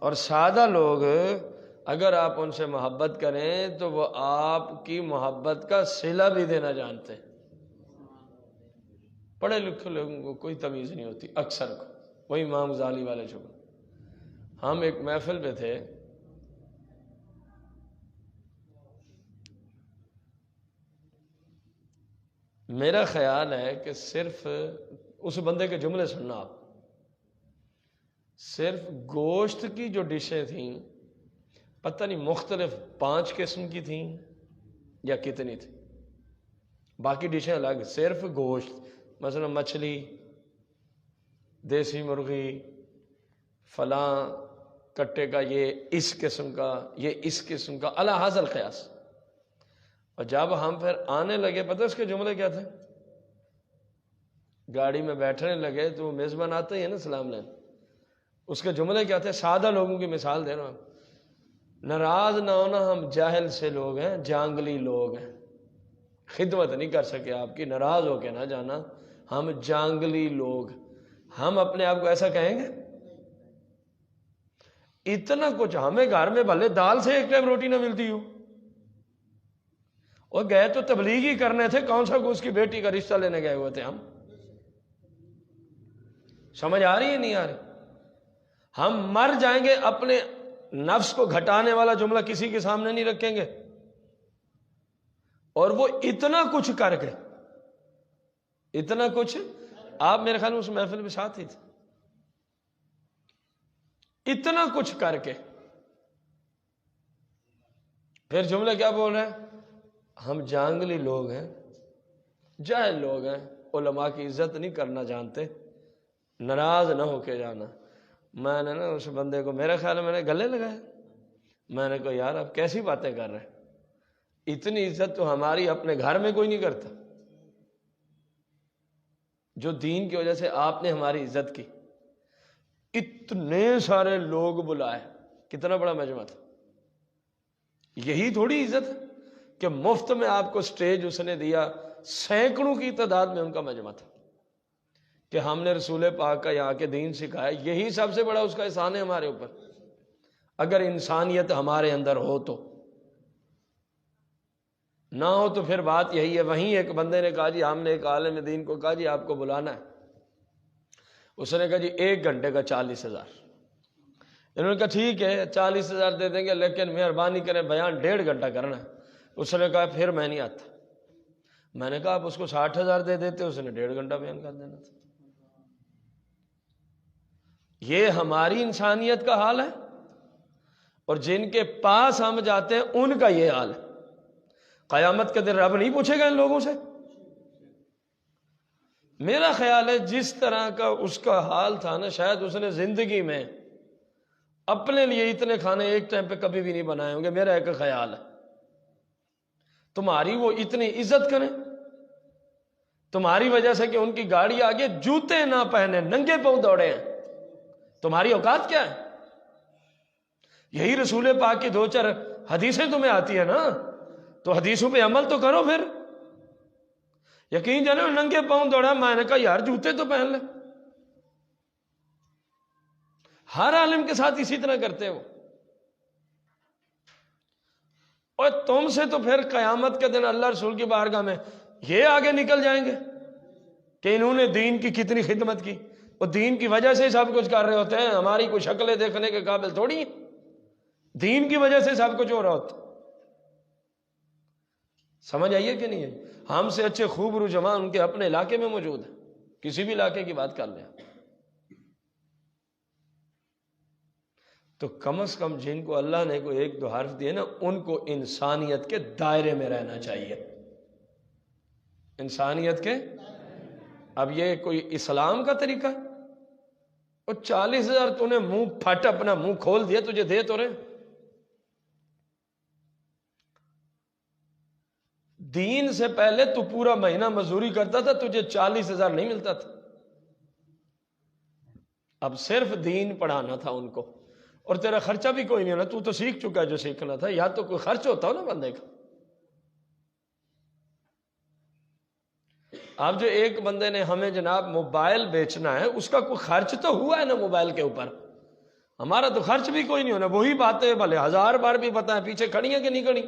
اور سادہ لوگ اگر آپ ان سے محبت کریں تو وہ آپ کی محبت کا صلہ بھی دینا جانتے ہیں۔ پڑھے لکھے لوگوں کو کوئی تمیز نہیں ہوتی، اکثر کو، وہی امام غزالی والے چھوڑ۔ ہم ایک محفل پہ تھے، میرا خیال ہے کہ صرف اس بندے کے جملے سننا آپ، صرف گوشت کی جو ڈشیں تھیں پتہ نہیں مختلف 5 قسم کی تھیں یا کتنی تھی، باقی ڈشیں الگ، صرف گوشت، مثلا مچھلی، دیسی مرغی، فلاں کٹے کا، یہ اس قسم کا، یہ اس قسم کا، اعلیٰ حاصل قیاس۔ اور جب ہم پھر آنے لگے، پتہ اس کے جملے کیا تھے؟ گاڑی میں بیٹھنے لگے تو وہ میزبان آتے ہی ہے نا سلام لینے، اس کے جملے کیا تھے؟ سادہ لوگوں کی مثال دے رہا ہوں، ناراض نہ ہونا، ہم جاہل سے لوگ ہیں، جانگلی لوگ ہیں، خدمت نہیں کر سکے آپ کی، ناراض ہو کے نہ جانا، ہم جانگلی لوگ، ہم اپنے آپ کو ایسا کہیں گے؟ اتنا کچھ، ہمیں گھر میں بھلے دال سے ایک ٹائم روٹی نہ ملتی ہو، اور گئے تو تبلیغ ہی کرنے تھے، کون سا اس کی بیٹی کا رشتہ لینے گئے ہوئے تھے ہم؟ سمجھ آ رہی ہے نہیں آ رہی؟ ہم مر جائیں گے، اپنے نفس کو گھٹانے والا جملہ کسی کے سامنے نہیں رکھیں گے، اور وہ اتنا کچھ کر کے، اتنا کچھ، آپ میرے خیال میں اس محفل میں ساتھ ہی تھے، اتنا کچھ کر کے پھر جملے کیا بول رہے ہیں؟ ہم جانگلی لوگ ہیں، جاہل لوگ ہیں، علماء کی عزت نہیں کرنا جانتے، ناراض نہ ہو کے جانا۔ میں نے نا اس بندے کو، میرے خیال میں نے گلے لگائے، میں نے کہا یار آپ کیسی باتیں کر رہے ہیں، اتنی عزت تو ہماری اپنے گھر میں کوئی نہیں کرتا، جو دین کی وجہ سے آپ نے ہماری عزت کی، اتنے سارے لوگ بلائے، کتنا بڑا مجمع تھا، یہی تھوڑی عزت ہے کہ مفت میں آپ کو سٹیج اس نے دیا، سینکڑوں کی تعداد میں ان کا مجمع تھا، کہ ہم نے رسول پاک کا یہاں کے دین سکھایا، یہی سب سے بڑا اس کا احسان ہے ہمارے اوپر، اگر انسانیت ہمارے اندر ہو تو۔ نہ ہو تو پھر بات یہی ہے. وہیں ایک بندے نے کہا جی ہم نے ایک عالم دین کو کہا جی آپ کو بلانا ہے. اس نے کہا جی 1 گھنٹے کا 40,000. انہوں نے کہا ٹھیک ہے 40,000 دے دیں گے لیکن مہربانی کریں بیان 1.5 گھنٹہ کرنا ہے. اس نے کہا پھر میں نہیں آتا. میں نے کہا آپ اس کو 60,000 دے دیتے. اس نے 1.5 گھنٹہ بیان کر دینا تھا. یہ ہماری انسانیت کا حال ہے اور جن کے پاس ہم جاتے ہیں ان کا یہ حال ہے. قیامت کے دن رب نہیں پوچھے گا ان لوگوں سے. میرا خیال ہے جس طرح کا اس کا حال تھا نا, شاید اس نے زندگی میں اپنے لیے اتنے کھانے ایک ٹائم پہ کبھی بھی نہیں بنائے ہوں گے. میرا ایک خیال ہے تمہاری وہ اتنی عزت کریں تمہاری وجہ سے کہ ان کی گاڑی آگے جوتے نہ پہنے ننگے پاؤں دوڑے ہیں. تمہاری اوقات کیا ہے؟ یہی رسول پاک کی 2-4 حدیثیں تمہیں آتی ہیں نا, تو حدیثوں پہ عمل تو کرو. پھر یقین جانے ننگے پاؤں دوڑا. میں نے کہا یار جوتے تو پہن لے. ہر عالم کے ساتھ اسی طرح کرتے ہو. اور تم سے تو پھر قیامت کے دن اللہ رسول کی بارگاہ میں یہ آگے نکل جائیں گے کہ انہوں نے دین کی کتنی خدمت کی. اور دین کی وجہ سے سب کچھ کر رہے ہوتے ہیں. ہماری کوئی شکلیں دیکھنے کے قابل تھوڑی ہیں. دین کی وجہ سے سب کچھ ہو رہا ہوتا. سمجھ آئیے کہ نہیں ہے؟ ہم سے اچھے خوب رجحان ان کے اپنے علاقے میں موجود ہیں. کسی بھی علاقے کی بات کر لیں. تو کم از کم جن کو اللہ نے کوئی 1-2 حرف دیے نا, ان کو انسانیت کے دائرے میں رہنا چاہیے. انسانیت کے. اب یہ کوئی اسلام کا طریقہ ہے؟ اور 40,000 تو نے منہ پھٹ اپنا منہ کھول دیا, تجھے دے تو رہے. دین سے پہلے تو پورا مہینہ مزدوری کرتا تھا, تجھے 40,000 نہیں ملتا تھا. اب صرف دین پڑھانا تھا ان کو, اور تیرا خرچہ بھی کوئی نہیں ہونا. تو تو سیکھ چکا جو سیکھنا تھا. یا تو کوئی خرچ ہوتا ہو نا بندے کا. اب جو ایک بندے نے ہمیں جناب موبائل بیچنا ہے, اس کا کوئی خرچ تو ہوا ہے نا موبائل کے اوپر. ہمارا تو خرچ بھی کوئی نہیں ہونا. وہی باتیں بھلے 1000 بار بھی بتائیں پیچھے کھڑی ہیں کہ نہیں کھڑی.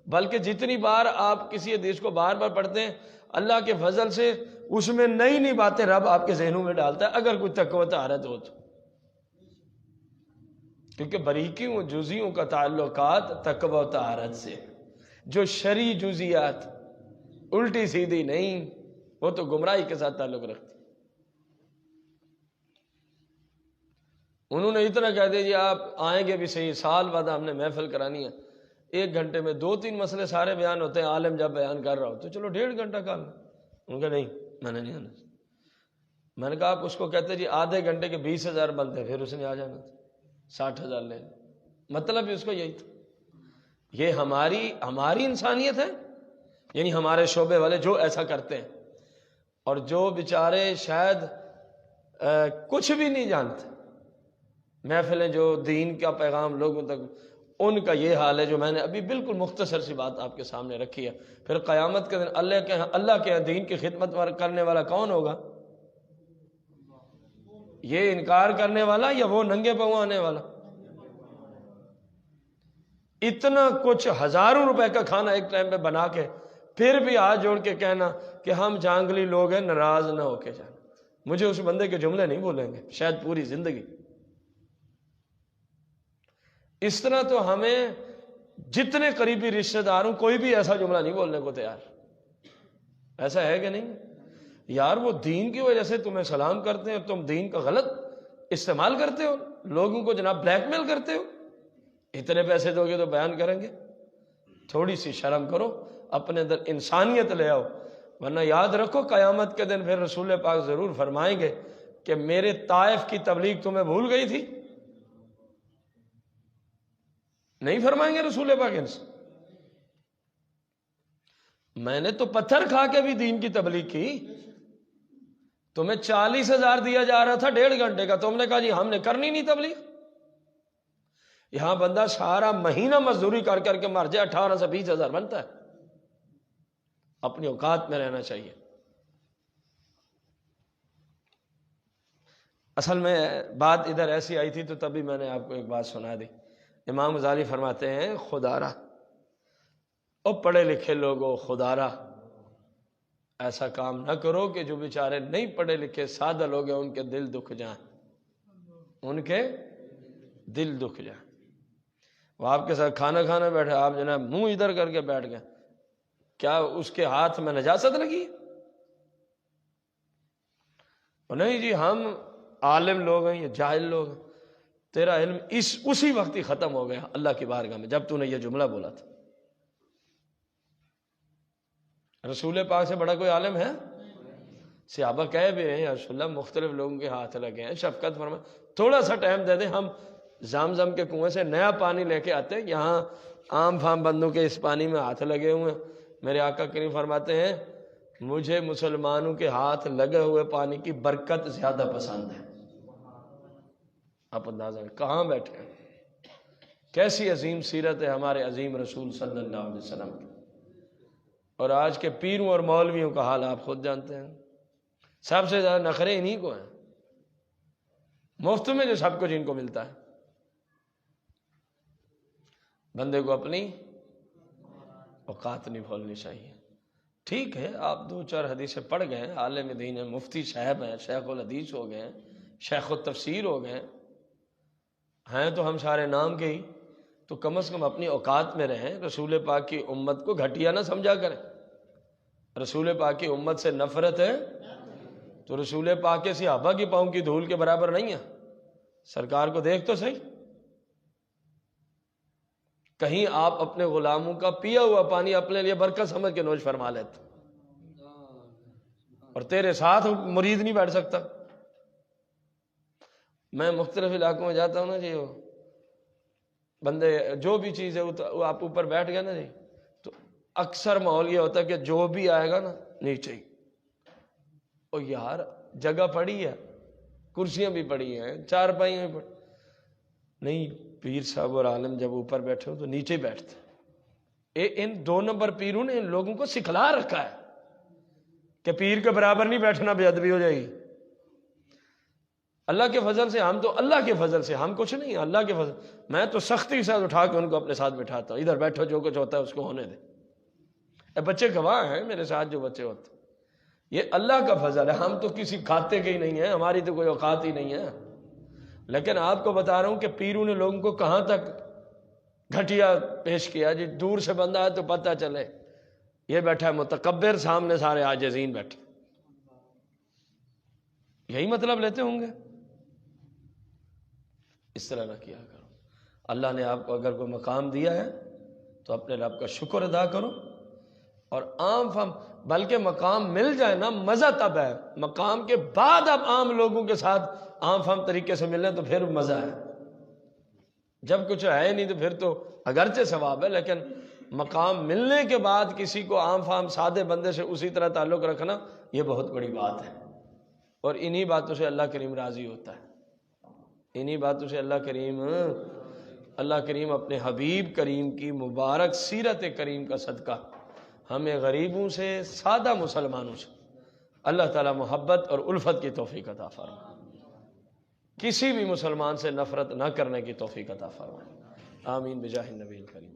بلکہ جتنی بار آپ کسی حدیث کو بار بار پڑھتے ہیں, اللہ کے فضل سے اس میں نئی نئی باتیں رب آپ کے ذہنوں میں ڈالتا ہے, اگر کوئی تقوی طہارت ہو تو. کیونکہ باریکیوں و جزیوں کا تعلقات تقوی و طہارت سے. جو شرعی جزیات الٹی سیدھی نہیں, وہ تو گمراہی کے ساتھ تعلق رکھتی. انہوں نے اتنا کہہ دیا جی آپ آئیں گے بھی صحیح, سال بعد ہم نے محفل کرانی ہے, 1 گھنٹے میں 2-3 مسئلے سارے بیان ہوتے ہیں. عالم جب بیان کر رہا ہو تو چلو 1.5 گھنٹہ کر لیں. ان کا نہیں, میں نے نہیں آنا. میں نے کہا آپ اس کو کہتے جی آدھے گھنٹے کے 20,000 بنتے, پھر اس نے آ جانا تھا. 60,000 لے. مطلب اس کو یہی تھا. یہ ہماری انسانیت ہے. یعنی ہمارے شعبے والے جو ایسا کرتے ہیں, اور جو بیچارے شاید کچھ بھی نہیں جانتے, محفلیں جو دین کا پیغام لوگوں تک, ان کا یہ حال ہے جو میں نے ابھی بالکل مختصر سی بات آپ کے سامنے رکھی ہے. پھر قیامت کے دن اللہ کے دین کی خدمت کرنے والا کون ہوگا؟ یہ انکار کرنے والا یا وہ ننگے پاؤں آنے والا؟ اتنا کچھ ہزاروں روپے کا کھانا ایک ٹائم پہ بنا کے پھر بھی ہاتھ جوڑ کے کہنا کہ ہم جانگلی لوگ ہیں, ناراض نہ ہو کے جانا. مجھے اس بندے کے جملے نہیں بولیں گے شاید پوری زندگی. اس طرح تو ہمیں جتنے قریبی رشتہ دار ہوں کوئی بھی ایسا جملہ نہیں بولنے کو تیار. ایسا ہے کہ نہیں یار؟ وہ دین کی وجہ سے تمہیں سلام کرتے ہیں, تم دین کا غلط استعمال کرتے ہو, لوگوں کو جناب بلیک میل کرتے ہو. اتنے پیسے دو گے تو بیان کریں گے. تھوڑی سی شرم کرو, اپنے اندر انسانیت لے آؤ, ورنہ یاد رکھو قیامت کے دن پھر رسول پاک ضرور فرمائیں گے کہ میرے طائف کی تبلیغ تمہیں بھول گئی تھی. نہیں فرمائیں گے رسول پاک ان سے؟ میں نے تو پتھر کھا کے بھی دین کی تبلیغ کی. تمہیں 40,000 دیا جا رہا تھا 1.5 گھنٹے کا, تم نے کہا جی ہم نے کرنی نہیں تبلیغ. یہاں بندہ سارا مہینہ مزدوری کر کر کے مر جائے, 18 سے 20,000 بنتا ہے. اپنی اوقات میں رہنا چاہیے. اصل میں بات ادھر ایسی آئی تھی تو تبھی میں نے آپ کو ایک بات سنا دی. امام غزالی فرماتے ہیں خدا را اور پڑھے لکھے لوگوں خدارا ایسا کام نہ کرو کہ جو بیچارے نہیں پڑھے لکھے سادہ لوگ ہیں ان کے دل دکھ جائیں، ان کے دل دکھ جائیں۔ وہ آپ کے ساتھ کھانا کھانا بیٹھے، آپ جناب منہ ادھر کر کے بیٹھ گئے، کیا اس کے ہاتھ میں نجاست لگی؟ نہیں جی ہم عالم لوگ ہیں، یہ جاہل لوگ ہیں۔ تیرا علم اسی وقت ہی ختم ہو گیا اللہ کی بارگاہ میں جب تو نے یہ جملہ بولا تھا۔ رسول پاک سے بڑا کوئی عالم ہے؟ صحابہ کہہ بھی رہے ہیں یا رسول اللہ مختلف لوگوں کے ہاتھ لگے ہیں، شفقت فرما تھوڑا سا ٹائم دے دیں، ہم زمزم کے کنویں سے نیا پانی لے کے آتے ہیں، یہاں عام فام بندوں کے اس پانی میں ہاتھ لگے ہوئے ہیں۔ میرے آقا کریم فرماتے ہیں مجھے مسلمانوں کے ہاتھ لگے ہوئے پانی کی برکت زیادہ پسند ہے۔ آپ اندازہ کہاں بیٹھے ہیں، کیسی عظیم سیرت ہے ہمارے عظیم رسول صلی اللہ علیہ وسلم کی۔ اور آج کے پیروں اور مولویوں کا حال آپ خود جانتے ہیں، سب سے زیادہ نخرے انہی کو ہیں، مفت میں جو سب کچھ ان کو ملتا ہے۔ بندے کو اپنی اوقات نہیں بھولنی چاہیے۔ ٹھیک ہے آپ 2-4 حدیثیں پڑھ گئے، عالم دین ہیں، مفتی صاحب ہیں، شیخ الحدیث ہو گئے، شیخ التفسیر ہو گئے ہیں، تو ہم سارے نام کے ہی، تو کم از کم اپنی اوقات میں رہیں۔ رسول پاک کی امت کو گھٹیا نہ سمجھا کریں۔ رسول پاک کی امت سے نفرت ہے تو رسول پاک کے صحابہ کی پاؤں کی دھول کے برابر نہیں ہے۔ سرکار کو دیکھ تو صحیح، کہیں آپ اپنے غلاموں کا پیا ہوا پانی اپنے لیے برکت سمجھ کے نوش فرما لیتے، اور تیرے ساتھ مرید نہیں بیٹھ سکتا۔ میں مختلف علاقوں میں جاتا ہوں نا جی، بندے جو بھی چیز ہے وہ آپ اوپر بیٹھ گئے نا جی، تو اکثر ماحول یہ ہوتا ہے کہ جو بھی آئے گا نا نیچے ہی، اور یار جگہ پڑی ہے، کرسیاں بھی پڑی ہیں، چارپائیاں بھی پڑی، نہیں پیر صاحب اور عالم جب اوپر بیٹھے ہو تو نیچے ہی بیٹھتے۔ ان 2 نمبر پیروں نے ان لوگوں کو سکھلا رکھا ہے کہ پیر کے برابر نہیں بیٹھنا، بے ادبی ہو جائے گی۔ اللہ کے فضل سے ہم تو، اللہ کے فضل سے ہم کچھ نہیں، اللہ کے فضل میں تو سختی سے اٹھا کے ان کو اپنے ساتھ بٹھاتا ہوں، ادھر بیٹھو، جو کچھ ہوتا ہے اس کو ہونے دے۔ بچے گواہ ہیں میرے ساتھ، جو بچے ہوتے یہ اللہ کا فضل ہے، ہم تو کسی کھاتے کے ہی نہیں ہیں، ہماری تو کوئی اوقات ہی نہیں ہے۔ لیکن آپ کو بتا رہا ہوں کہ پیروں نے لوگوں کو کہاں تک گھٹیا پیش کیا جی، دور سے بندہ ہے تو پتہ چلے یہ بیٹھا ہے متکبر، سامنے سارے عاجزین بیٹھے، یہی مطلب لیتے ہوں گے۔ اس طرح نہ کیا کرو۔ اللہ نے آپ کو اگر کوئی مقام دیا ہے تو اپنے رب کا شکر ادا کرو، اور عام فہم، بلکہ مقام مل جائے نا مزہ تب ہے، مقام کے بعد اب عام لوگوں کے ساتھ عام فہم طریقے سے ملیں تو پھر مزہ ہے۔ جب کچھ ہے نہیں تو پھر تو اگرچہ ثواب ہے، لیکن مقام ملنے کے بعد کسی کو عام فہم سادے بندے سے اسی طرح تعلق رکھنا یہ بہت بڑی بات ہے، اور انہی باتوں سے اللہ کریم راضی ہوتا ہے۔ انہی باتوں سے اللہ کریم اپنے حبیب کریم کی مبارک سیرت کریم کا صدقہ ہمیں غریبوں سے، سادہ مسلمانوں سے اللہ تعالی محبت اور الفت کی توفیق عطا فرمائے، کسی بھی مسلمان سے نفرت نہ کرنے کی توفیق عطا فرمائے، آمین بجاہ النبی الکریم۔